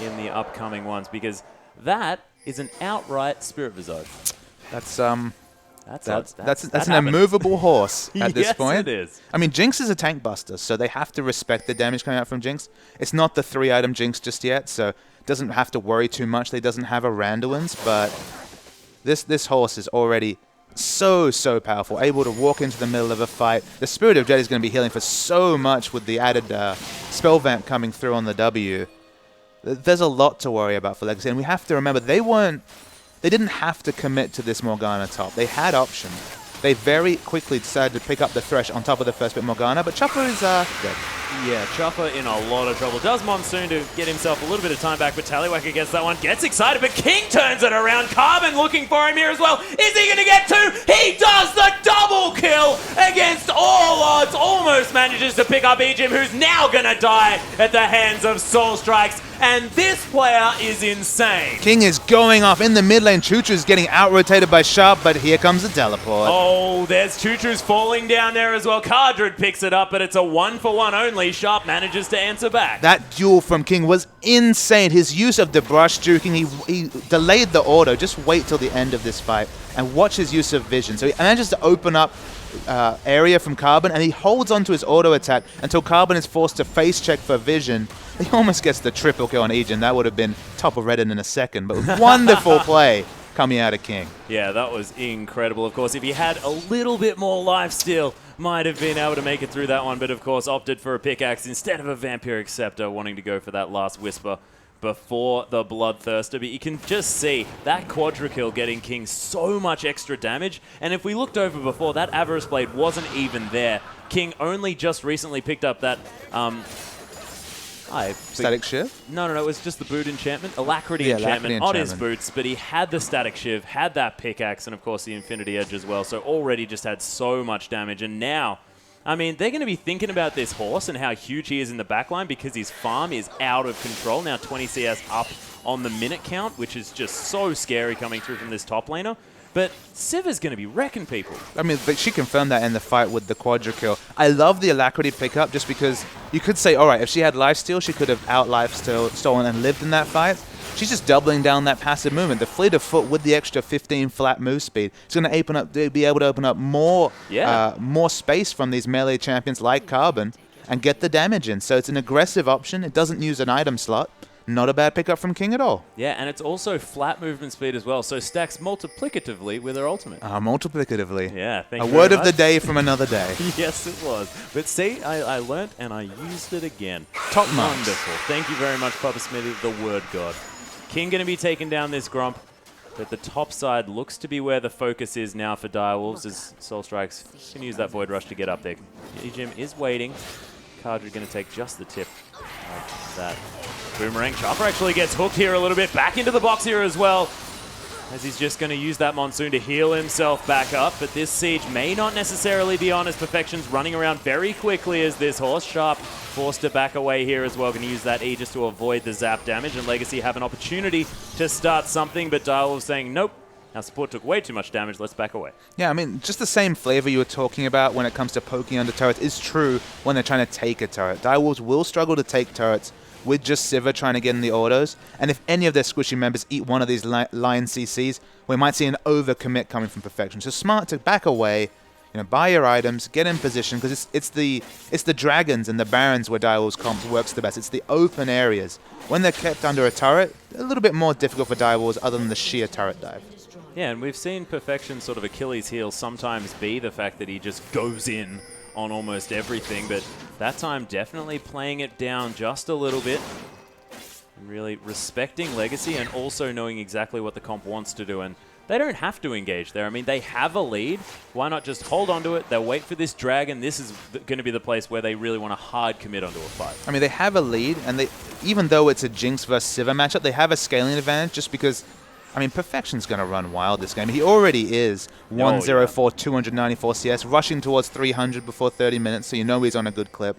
in the upcoming ones, because that is an outright Spirit Visage. That's That's an immovable horse at this point. Yes, it is. I mean, Jinx is a tank buster, so they have to respect the damage coming out from Jinx. It's not the 3-item Jinx just yet, so it doesn't have to worry too much. They doesn't have a Randuin's, but this horse is already so powerful, able to walk into the middle of a fight. The Spirit of Jedi is going to be healing for so much with the added spell vamp coming through on the W. There's a lot to worry about for Legacy, and we have to remember they didn't have to commit to this Morgana top. They had options. They very quickly decided to pick up the Thresh on top of the first bit Morgana, but Chopper is dead. Yeah, Chopper in a lot of trouble. Does Monsoon to get himself a little bit of time back, but Tallywacker gets that one, gets excited, but King turns it around. Carbon looking for him here as well. Is he going to get 2? He does the double kill against all odds. Almost manages to pick up Ejim, who's now going to die at the hands of Soul Strikes. And this player is insane. King is going off in the mid lane. Choo-Choo's getting out-rotated by Sharp, but here comes the teleport. Oh, there's Choo-Choo's falling down there as well. Cardred picks it up, but it's a 1-for-1 only. Sharp manages to answer back. That duel from King was insane. His use of the brush juking, he delayed the auto. Just wait till the end of this fight and watch his use of vision. So he manages to open up area from Carbon, and he holds onto his auto attack until Carbon is forced to face check for vision. He almost gets the triple kill on Ejim. That would have been top of Reddit in a second, but wonderful play coming out of King. Yeah, that was incredible. Of course, if he had a little bit more lifesteal, might have been able to make it through that one, but of course opted for a pickaxe instead of a Vampiric Scepter, wanting to go for that last Whisper before the Bloodthirster. But you can just see that Quadra kill getting King so much extra damage. And if we looked over before, that Avarice Blade wasn't even there. King only just recently picked up that... Static Shiv? No, it was just the boot enchantment. Alacrity enchantment on his boots, but he had the Static Shiv, had that pickaxe, and of course the Infinity Edge as well. So already just had so much damage. And now, I mean, they're going to be thinking about this horse and how huge he is in the backline because his farm is out of control. Now 20 CS up on the minute count, which is just so scary coming through from this top laner. But Siva's going to be wrecking people. I mean, but she confirmed that in the fight with the Quadra kill. I love the Alacrity pickup just because you could say, all right, if she had lifesteal, she could have out-lifestolen and lived in that fight. She's just doubling down that passive movement. The Fleet of Foot with the extra 15 flat move speed is going to be able to open up more space from these melee champions like Carbon and get the damage in. So it's an aggressive option. It doesn't use an item slot. Not a bad pickup from King at all. Yeah, and it's also flat movement speed as well, so stacks multiplicatively with her ultimate. Multiplicatively. Yeah, thank you A word very of the much. day from another day. Yes, it was. But see, I learnt and I used it again. Top marks. Wonderful. Thank you very much, Papa Smithy, the word god. King going to be taking down this Gromp, but the top side looks to be where the focus is now for Direwolves as Soul Strikes can use that Void Rush to get up there. Jim is waiting. Cardra going to take just the tip of that. Boomerang Chopper actually gets hooked here a little bit. Back into the box here as well, as he's just going to use that Monsoon to heal himself back up. But this Siege may not necessarily be on as Perfection's running around very quickly as this horse. Sharp forced to back away here as well. Going to use that Aegis to avoid the zap damage. And Legacy have an opportunity to start something, but Direwolves saying, nope. Our support took way too much damage. Let's back away. Yeah, I mean, just the same flavor you were talking about when it comes to poking under turrets is true when they're trying to take a turret. Direwolves will struggle to take turrets with just Siva trying to get in the autos. And if any of their squishy members eat one of these Lion CCs, we might see an overcommit coming from Perfection. So smart to back away, buy your items, get in position, because it's the dragons and the barons where Direwolves comps works the best. It's the open areas. When they're kept under a turret, a little bit more difficult for Direwolves other than the sheer turret dive. Yeah, and we've seen Perfection's sort of Achilles heel sometimes be the fact that he just goes in on almost everything, but that time definitely playing it down just a little bit and really respecting Legacy and also knowing exactly what the comp wants to do. And they don't have to engage there. I mean, they have a lead. Why not just hold on to it? They'll wait for this dragon. This is going to be the place where they really want to hard commit onto a fight. I mean, they have a lead, and even though it's a Jinx versus Siva matchup, they have a scaling advantage just because, I mean, Perfection's going to run wild this game. He already is 104, 294 CS, rushing towards 300 before 30 minutes, so you know he's on a good clip.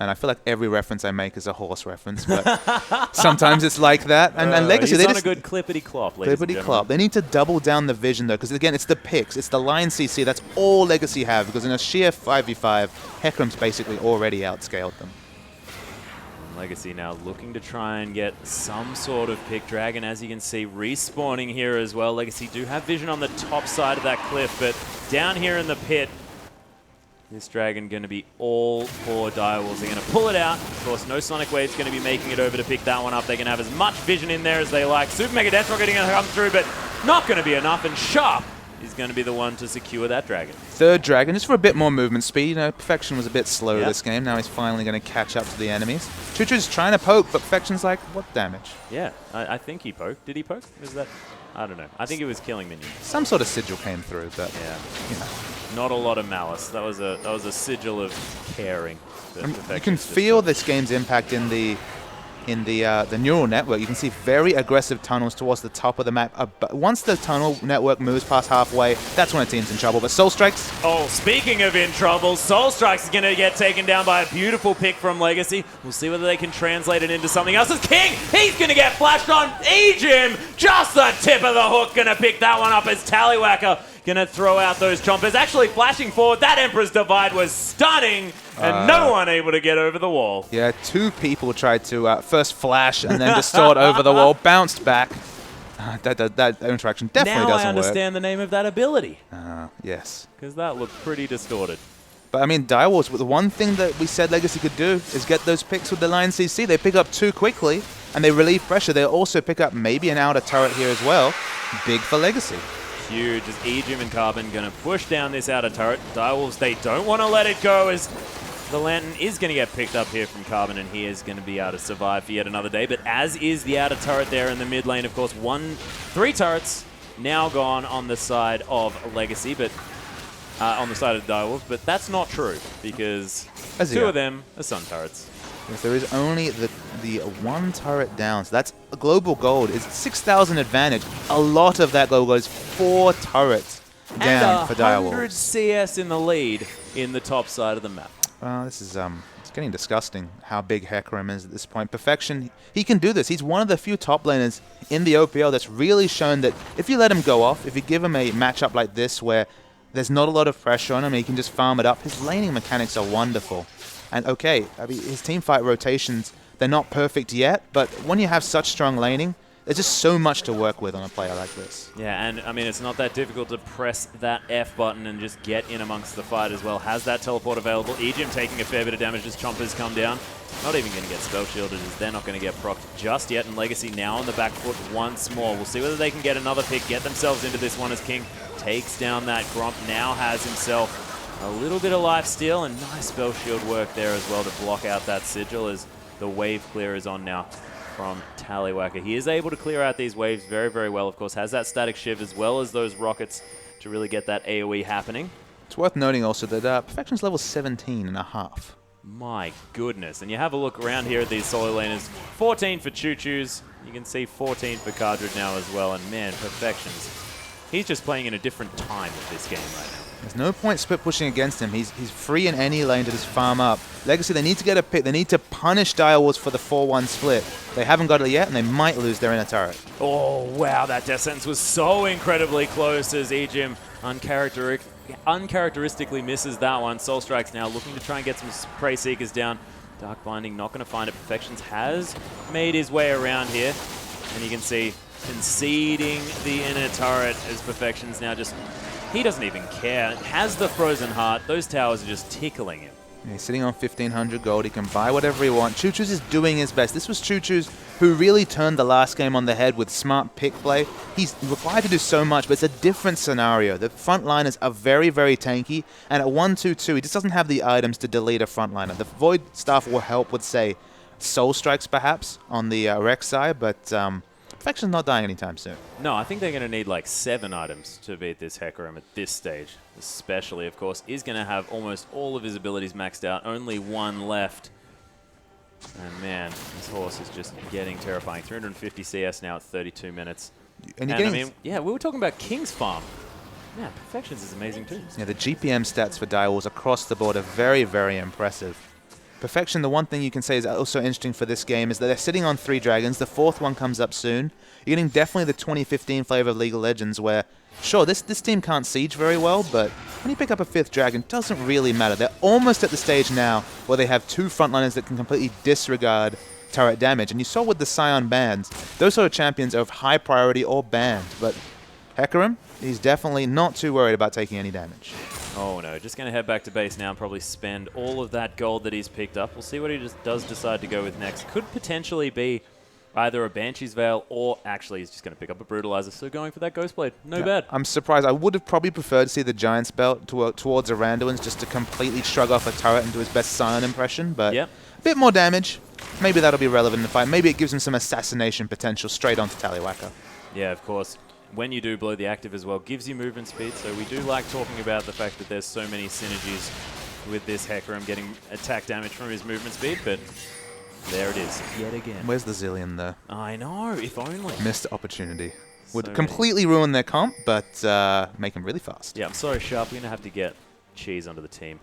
And I feel like every reference I make is a horse reference, but sometimes it's like that. And Legacy, he's they on just a good clippity-clop, ladies and gentlemen. Clippity-clop. They need to double down the vision, though, because, again, it's the picks. It's the Lion CC. That's all Legacy have, because in a sheer 5v5, Hecarim's basically already outscaled them. Legacy now looking to try and get some sort of pick. Dragon, as you can see, respawning here as well. Legacy do have vision on the top side of that cliff, but down here in the pit, this Dragon going to be all for Direwolves. They're going to pull it out. Of course, no Sonic Wave's going to be making it over to pick that one up. They can have as much vision in there as they like. Super Mega Death Rocket going to come through, but not going to be enough. And Sharp is going to be the one to secure that Dragon. Third Dragon, just for a bit more movement speed. Perfection was a bit slow this game. Now he's finally going to catch up to the enemies. Chuchu's trying to poke, but Perfection's like, what damage? Yeah, I think he poked. Did he poke? Was that? I don't know. I think it was killing minions. Some sort of sigil came through, but yeah, not a lot of malice. That was a sigil of caring. You can feel this game's impact in the neural network. You can see very aggressive tunnels towards the top of the map. But once the tunnel network moves past halfway, that's when a team's in trouble. But Soul Strikes... Oh, speaking of in trouble, Soul Strikes is going to get taken down by a beautiful pick from Legacy. We'll see whether they can translate it into something else. As King, he's going to get flashed on. Ejim, just the tip of the hook, going to pick that one up as Tallywhacker going to throw out those chompers. Actually flashing forward. That Emperor's Divide was stunning. And no one able to get over the wall. Yeah, two people tried to first flash and then distort over the wall, bounced back. That interaction definitely doesn't work. Now I understand the name of that ability. Yes. Because that looked pretty distorted. But I mean, Direwolves, the one thing that we said Legacy could do is get those picks with the Lion CC. They pick up too quickly, and they relieve pressure. They also pick up maybe an outer turret here as well. Big for Legacy. Huge as Ejim and Carbon going to push down this outer turret. Direwolves, they don't want to let it go as the Lantern is going to get picked up here from Carbon, and he is going to be able to survive for yet another day. But as is the outer turret there in the mid lane, of course, 3 turrets now gone on the side of Legacy, but on the side of the Direwolves. But that's not true because 2 of them are Sun turrets. Yes, there is only the 1 turret down, so that's a global gold. It's 6,000 advantage. A lot of that global gold is 4 turrets down for Direwolves. And 100 CS in the lead in the top side of the map. This is it's getting disgusting how big Hecarim is at this point. Perfection, he can do this. He's one of the few top laners in the OPL that's really shown that if you let him go off, if you give him a matchup like this where there's not a lot of pressure on him, he can just farm it up. His laning mechanics are wonderful. And okay, I mean, his teamfight rotations, they're not perfect yet, but when you have such strong laning, there's just so much to work with on a player like this. Yeah, and I mean, it's not that difficult to press that F button and just get in amongst the fight as well. Has that teleport available. Ejim taking a fair bit of damage as Chompers come down. Not even going to get spell shielded as they're not going to get procced just yet. And Legacy now on the back foot once more. We'll see whether they can get another pick, get themselves into this one as King takes down that Gromp. Now has himself a little bit of life steal and nice spell shield work there as well to block out that sigil as the wave clear is on now from Tallywacker. He is able to clear out these waves very, very well. Of course, has that static shiv as well as those rockets to really get that AoE happening. It's worth noting also that Perfection's level 17.5. My goodness. And you have a look around here at these solo laners. 14 for Choo-Choos. You can see 14 for Cardred now as well. And man, Perfection's, he's just playing in a different time of this game right now. There's no point split pushing against him. He's free in any lane to just farm up. Legacy, they need to get a pick. They need to punish Direwolves for the 4-1 split. They haven't got it yet, and they might lose their inner turret. Oh, wow. That death sentence was so incredibly close as Ejim uncharacteristically misses that one. Soul Strike's now looking to try and get some Prey Seekers down. Dark Binding not going to find it. Perfections has made his way around here. And you can see conceding the inner turret as Perfections now just... He doesn't even care. Has the Frozen Heart. Those towers are just tickling him. Yeah, he's sitting on 1,500 gold. He can buy whatever he wants. Choo-Choos is doing his best. This was Choo-Choos who really turned the last game on the head with smart pick play. He's required to do so much, but it's a different scenario. The frontliners are very, very tanky, and at 1-2-2, he just doesn't have the items to delete a frontliner. The Void Staff will help with, say, Soul Strikes perhaps on the Rex side, but... Perfection's not dying anytime soon. No, I think they're going to need like 7 items to beat this Hecarim at this stage. Especially, of course, is going to have almost all of his abilities maxed out. Only 1 left. And man, this horse is just getting terrifying. 350 CS now at 32 minutes. And I mean, yeah, we were talking about King's Farm. Yeah, Perfections is amazing too. Yeah, the GPM stats for Direwolves across the board are very, very impressive. Perfection, the one thing you can say is also interesting for this game is that they're sitting on 3 dragons. The 4th one comes up soon. You're getting definitely the 2015 flavor of League of Legends where, sure, this team can't siege very well, but when you pick up a 5th dragon, it doesn't really matter. They're almost at the stage now where they have 2 frontliners that can completely disregard turret damage. And you saw with the Scion bans, those sort of champions are of high priority or banned. But Hecarim, he's definitely not too worried about taking any damage. Oh no, just going to head back to base now and probably spend all of that gold that he's picked up. We'll see what he just does decide to go with next. Could potentially be either a Banshee's Veil or actually he's just going to pick up a Brutalizer. So going for that Ghostblade. No bad. I'm surprised. I would have probably preferred to see the Giant's Belt towards a Randuin's just to completely shrug off a turret and do his best Scion impression. But a bit more damage. Maybe that'll be relevant in the fight. Maybe it gives him some assassination potential straight onto Tallywacker. Yeah, of course. When you do blow the active as well, gives you movement speed. So we do like talking about the fact that there's so many synergies with this Hecarim getting attack damage from his movement speed, but there it is, yet again. Where's the Zillion, though? I know, if only. Missed opportunity. Would completely ruin their comp, but make him really fast. Yeah, I'm sorry, Sharp. We're going to have to get Cheese onto the team.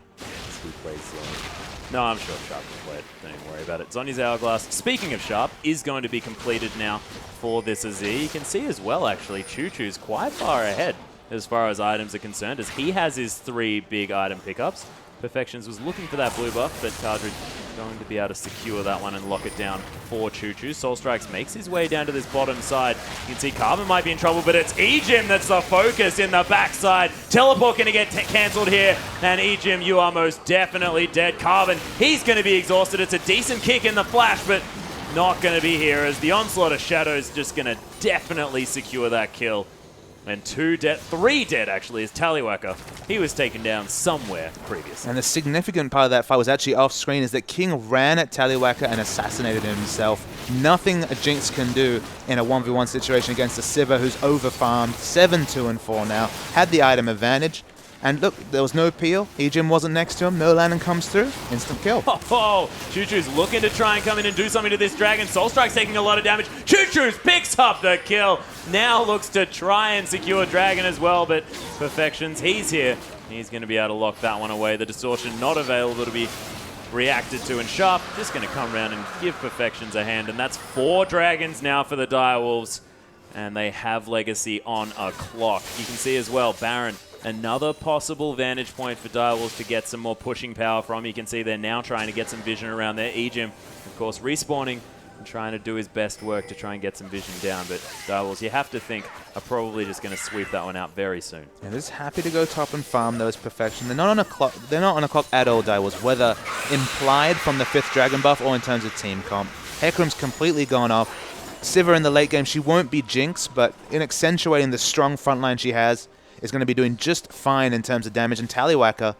Who plays Zillion. No, I'm sure Sharp can play it. Don't even worry about it. Zhonya's Hourglass, speaking of Sharp, is going to be completed now for this AZ. You can see as well, actually, Choo-Choo's quite far ahead as far as items are concerned, as he has his 3 big item pickups. Perfections was looking for that blue buff, but Cardred going to be able to secure that one and lock it down for Choo-Choo. Soul Strikes makes his way down to this bottom side. You can see Carbon might be in trouble, but it's Ejim that's the focus in the backside. Teleport going to get cancelled here, and Ejim, you are most definitely dead. Carbon, he's going to be exhausted. It's a decent kick in the flash, but not going to be here as the onslaught of shadows just going to definitely secure that kill And 3 dead actually, is Tallywacker. He was taken down somewhere previously. And the significant part of that fight was actually off screen, is that King ran at Tallywacker and assassinated him himself. Nothing a Jinx can do in a 1v1 situation against a Sivir who's over-farmed, 7-2-4 now, had the item advantage. And look, there was no peel. Ejim wasn't next to him. No landing comes through. Instant kill. Oh, Choo-Choo's looking to try and come in and do something to this dragon. Soul Strike's taking a lot of damage. Choo-Choo's picks up the kill. Now looks to try and secure dragon as well, but Perfections, he's here. He's going to be able to lock that one away. The distortion not available to be reacted to, and Sharp just going to come around and give Perfections a hand. And that's 4 dragons now for the Direwolves, and they have Legacy on a clock. You can see as well, Baron, another possible vantage point for Direwolves to get some more pushing power from. You can see they're now trying to get some vision around there. Ejim, of course, respawning and trying to do his best work to try and get some vision down. But Direwolves, you have to think, are probably just going to sweep that one out very soon. Yeah, they're just happy to go top and farm those Perfection. They're not on a clock. They're not on a clock at all, Direwolves, whether implied from the 5th dragon buff or in terms of team comp. Hecarim's completely gone off. Sivir in the late game, she won't be Jinx, but in accentuating the strong frontline she has, is going to be doing just fine in terms of damage. And Tallywacker,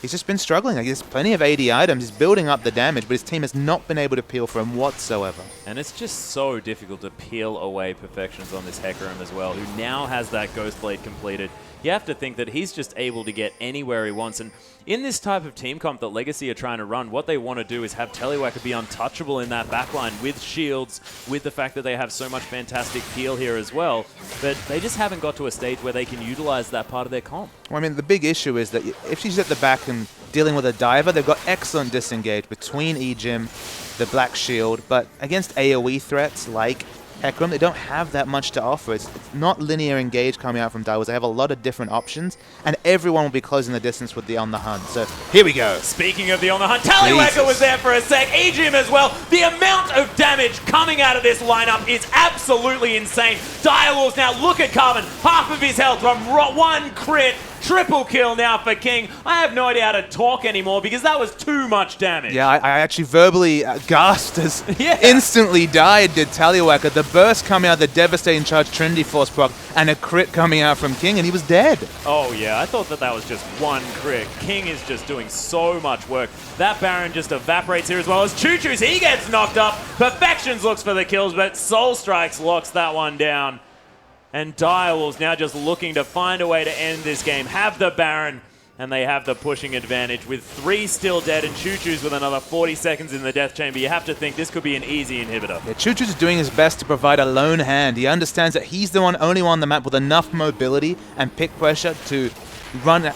he's just been struggling. Like, there's plenty of AD items. He's building up the damage, but his team has not been able to peel for him whatsoever. And it's just so difficult to peel away Perfections on this Hecarim as well, who now has that Ghost Blade completed. You have to think that he's just able to get anywhere he wants. And in this type of team comp that Legacy are trying to run, what they want to do is have Tallywacker be untouchable in that backline with shields, with the fact that they have so much fantastic peel here as well. But they just haven't got to a stage where they can utilize that part of their comp. Well, I mean, the big issue is that if she's at the back and dealing with a diver, they've got excellent disengage between Ejim, the Black Shield, but against AoE threats like Hecarim, they don't have that much to offer. It's not linear engage coming out from Direwolves. They have a lot of different options, and everyone will be closing the distance with the On The Hunt. So here we go. Speaking of the On The Hunt, Tallywacker was there for a sec. Ejim as well. The amount of damage coming out of this lineup is absolutely insane. Direwolves now, look at Carbon. Half of his health from 1 crit. Triple kill now for King. I have no idea how to talk anymore because that was too much damage. Yeah, I actually verbally gasped as instantly died, did Tallywacker. The burst coming out, the devastating charge Trinity Force proc, and a crit coming out from King, and he was dead. Oh yeah, I thought that was just 1 crit. King is just doing so much work. That Baron just evaporates here as well as Choo-Choo's. He gets knocked up. Perfections looks for the kills, but Soul Strikes locks that one down. And Direwolves now just looking to find a way to end this game. Have the Baron, and they have the pushing advantage with 3 still dead and Choo-Choo's with another 40 seconds in the death chamber. You have to think this could be an easy inhibitor. Yeah, Choo-Choo's doing his best to provide a lone hand. He understands that he's the only one on the map with enough mobility and pick pressure to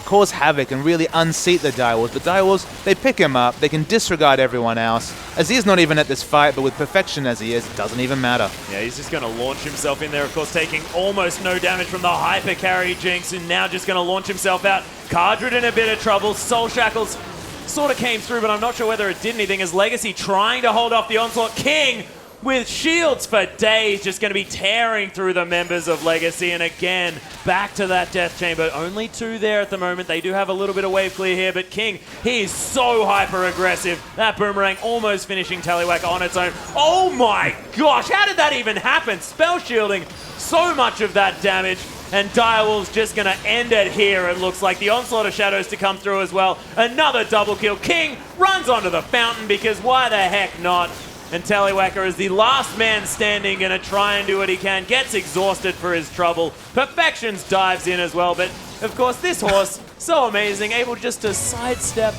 cause havoc and really unseat the Direwolves. But Direwolves, they pick him up, they can disregard everyone else. Azir's not even at this fight, but with Perfection as he is, it doesn't even matter. Yeah, he's just going to launch himself in there, of course, taking almost no damage from the hyper carry Jinx, and now just going to launch himself out. Cardred in a bit of trouble. Soul Shackles sort of came through, but I'm not sure whether it did anything, as Legacy trying to hold off the onslaught. King with shields for days, just going to be tearing through the members of Legacy. And again, back to that death chamber. Only 2 there at the moment. They do have a little bit of wave clear here, but King, he's so hyper aggressive. That boomerang almost finishing Tallywacker on its own. Oh my gosh, how did that even happen? Spell shielding so much of that damage. And Direwolves just going to end it here. It looks like the onslaught of shadows to come through as well. Another double kill. King runs onto the fountain because why the heck not? And Tallywacker is the last man standing, going to try and do what he can. Gets exhausted for his trouble. Perfections dives in as well. But, of course, this horse, so amazing. Able just to sidestep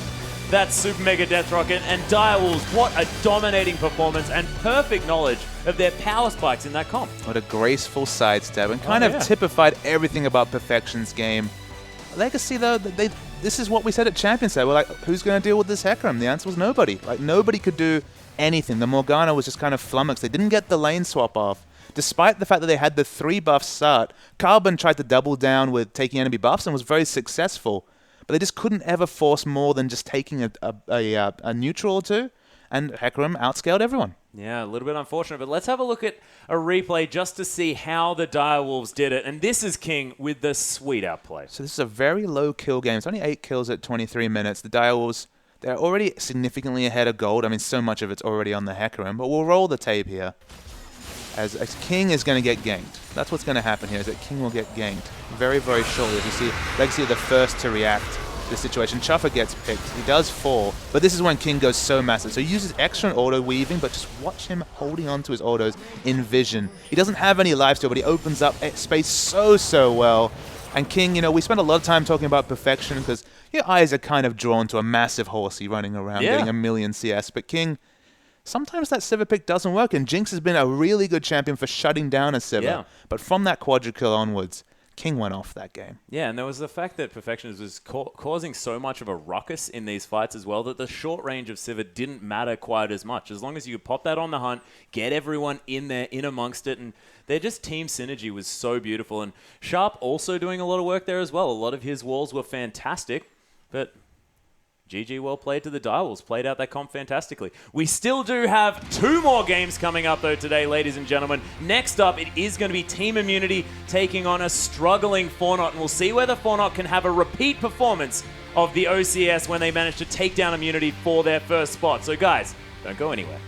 that Super Mega Death Rocket. And Direwolves, what a dominating performance and perfect knowledge of their power spikes in that comp. What a graceful sidestep and kind of typified everything about Perfection's game. Legacy, though, this is what we said at Champions Day. We're like, who's going to deal with this Hecarim? The answer was nobody. Like, nobody could do anything. The Morgana was just kind of flummoxed. They didn't get the lane swap off. Despite the fact that they had the 3 buffs start, Carbon tried to double down with taking enemy buffs and was very successful. But they just couldn't ever force more than just taking a neutral or 2. And Hecarim outscaled everyone. Yeah, a little bit unfortunate, but let's have a look at a replay just to see how the Direwolves did it. And this is King with the sweet outplay. So this is a very low kill game. It's only 8 kills at 23 minutes. The Direwolves, they're already significantly ahead of gold. I mean, so much of it's already on the Hecarim, but we'll roll the tape here as King is going to get ganked. That's what's going to happen here, is that King will get ganked very, very shortly. As you see, Legacy are the first to react to this situation. Chuffer gets picked. He does fall, but this is when King goes so massive. So he uses extra auto weaving, but just watch him holding on to his autos in vision. He doesn't have any lifesteal, but he opens up space so well. And King, you know, we spent a lot of time talking about perfection because your eyes are kind of drawn to a massive horsey running around getting a million CS. But King, sometimes that Sivir pick doesn't work, and Jinx has been a really good champion for shutting down a Sivir. Yeah. But from that quadra-kill onwards, King went off that game. Yeah, and there was the fact that Perfectionist was causing so much of a ruckus in these fights as well that the short range of Sivir didn't matter quite as much. As long as you could pop that on the hunt, get everyone in there, in amongst it, and their just team synergy was so beautiful. And Sharp also doing a lot of work there as well. A lot of his walls were fantastic, but GG, well played to the Direwolves. Played out that comp fantastically. We still do have 2 more games coming up, though, today, ladies and gentlemen. Next up, it is going to be Team Immunity taking on a struggling Fornot, and we'll see whether Fornot can have a repeat performance of the OCS when they manage to take down Immunity for their first spot. So, guys, don't go anywhere.